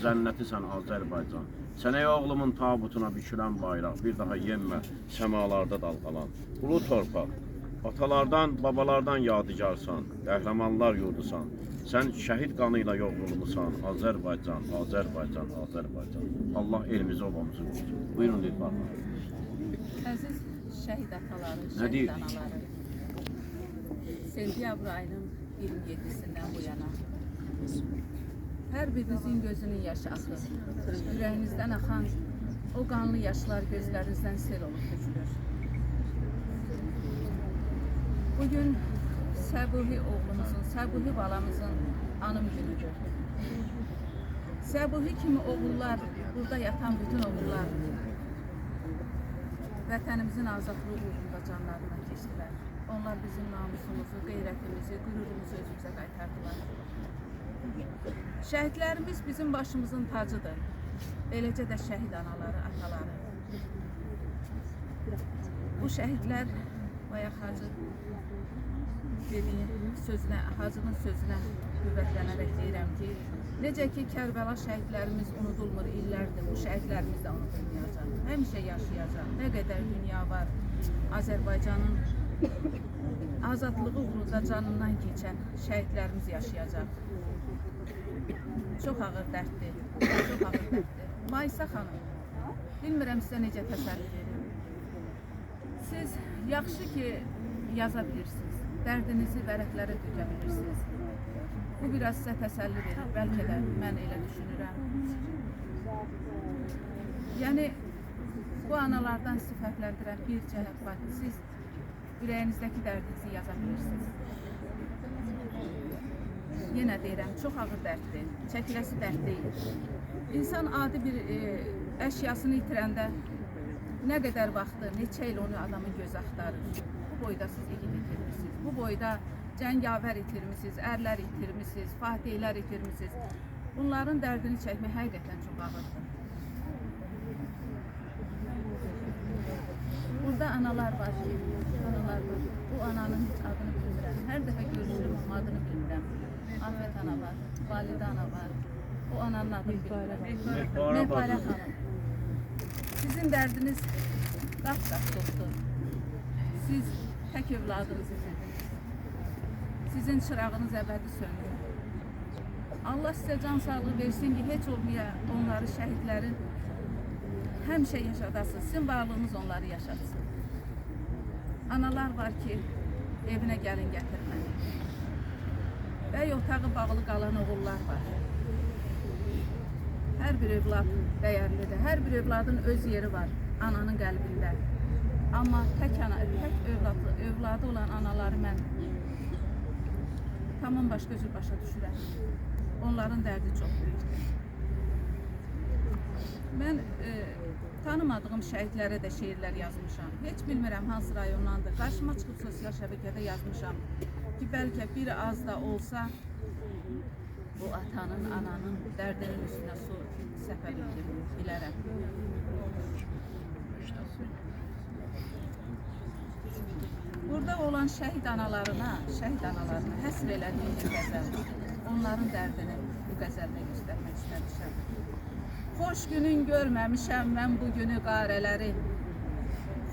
Cənnətisən Azərbaycan. Sənə oğlumun tabutuna bükülən bayraq, bir daha yenmə, səmalarda dalğalan. Ulu torpaq, atalardan, babalardan yadigarsan, qəhrəmanlar yurdusan. Sən şəhid qanıyla yoğrulmusan, Azərbaycan, Azərbaycan, Azərbaycan. Allah elimizi, obamızı qorusun. Buyurun, lütfen. Əziz şəhid ataları, şəhid anaları, sentyabr ayının 27'sindən bu yana hər birinizin gözünün yaşı axır. Ürəyinizdən axan o qanlı yaşlar gözlərinizdən sel olub tökülür. Bugün Səbuhi oğlumuzun, Səbuhi balamızın anım günüdür. Səbuhi kimi oğullar, burada yatan bütün oğullar vətənimizin azadlığı uğrunda canlarından keçdilər. Onlar bizim namusumuzu, qeyrətimizi, qürurumuzu özümüzə qaytardılar. Şəhidlərimiz bizim başımızın tacıdır. Eləcə də şəhid anaları, ataları. Bu şəhidlər bayaq Hacı dediyi sözünə, Hacının sözünə qüvvətlənərək deyirəm ki, necə ki Kərbəla şəhidlərimiz unudulmur illərdir, bu şəhidlərimiz də unudulmayacaq. Həmişə yaşayacaq. Nə qədər dünya var, Azərbaycanın azadlığı uğrunda canından keçən şəhidlərimiz yaşayacaq. Çox ağır dərddir, çox ağır dərddir. Maysa xanım, bilmirəm sizə necə təsəlli verim. Siz yaxşı ki yaza bilirsiniz, dərdinizi vərəqlərə dökə bilirsiniz. Bu biraz sizə təsəlli verir, bəlkə də mən elə düşünürəm. Yəni, bu analardan sizi fərqləndirən bir cəhət var ki, siz ürəyinizdəki dərdinizi yaza bilirsiniz. Yenə deyirəm, çox ağır dərddir, çəkiləsi dərd deyil. İnsan adi bir əşyasını itirəndə nə qədər vaxtı, neçə il onu adamın gözü axtarır. Bu boyda siz igid itirmişsiniz, bu boyda cəngavər itirmişsiniz, ərlər itirmişsiniz, fatihlər itirmişsiniz. Bunların dərdini çəkmək həqiqətən çox ağırdır. Burada analar var, analar var. Bu ananın hiç adını bilmirəm. Hər dəfə görüşürüm, adını bilmirəm. Ahmet ana var, Validə ana var. O ananın adını bilmirəm. Mehbarə xanım. Sizin dərdiniz qat-qat çoxdur. Siz tək övladınızı itirdiniz. Sizin çırağınız əbədi söndü. Allah sizə can sağlığı versin ki, heç olmaya onları, şəhidlərin həmişə yaşadasın. Sizin varlığınız onları yaşatsın. Analar var ki, evinə gəlin gətirmək. Bəy otağı bağlı qalan oğullar var. Hər bir övlad dəyərlidir. Hər bir övladın öz yeri var ananın qəlbində. Amma tək övladı olan anaları mən tamam başqa cür başa düşürəm. Onların dərdi çox böyükdür. Mən tanımadığım şəhidlərə də şeirlər yazmışam. Heç bilmirəm hansı rayondandır. Qarşıma çıxıb sosial şəbəkədə yazmışam ki, bəlkə bir az da olsa bu atanın, ananın dərdinin üstünə su səpə bilərəm. Burada olan şəhid analarına həsr elədiyim bir qəzəl. Onların dərdini bu qəzəldə göstərmək istəmişəm. Xoş günün görməmişəm mən bu günü qarələrin.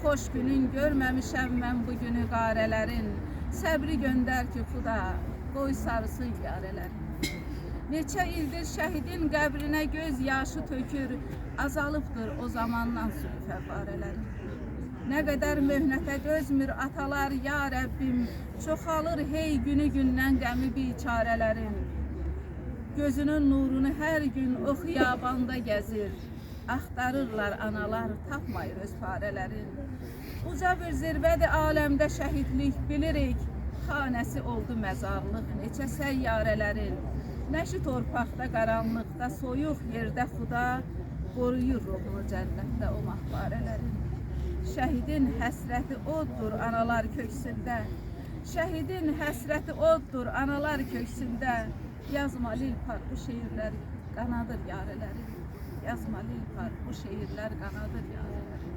Xoş günün görməmişəm mən bu günü qarələrin. Səbri göndər ki, Xuda, qoy sarısın yarələrin. Neçə ildir şəhidin qəbrinə göz yaşı tökür, azalıbdır o zamandan sürü fəvvarələrin. Nə qədər möhnətə dözmür atalar, ya Rəbbim, çoxalır hey günü gündən qəmi biçarələrin. Gözünün nurunu hər gün o xiyabanda gəzir, axtarırlar analar, tapmayır öz farələrin. Uca bir zirvədir aləmdə şəhidlik, bilirik, xanəsi oldu məzarlıq neçə səyyarələrin. Nəşi torpaqda, qaranlıqda, soyuq yerdə Xuda, qoruyur ruhunu cənnətdə o mahbarələrin. Şəhidin həsrəti oddur analar köksündə, şəhidin həsrəti oddur analar köksündə. Yazma Lilpar bu şeirlər qanadır yarələrin. Yazma Lilpar bu şeirlər qanadır yarələrin.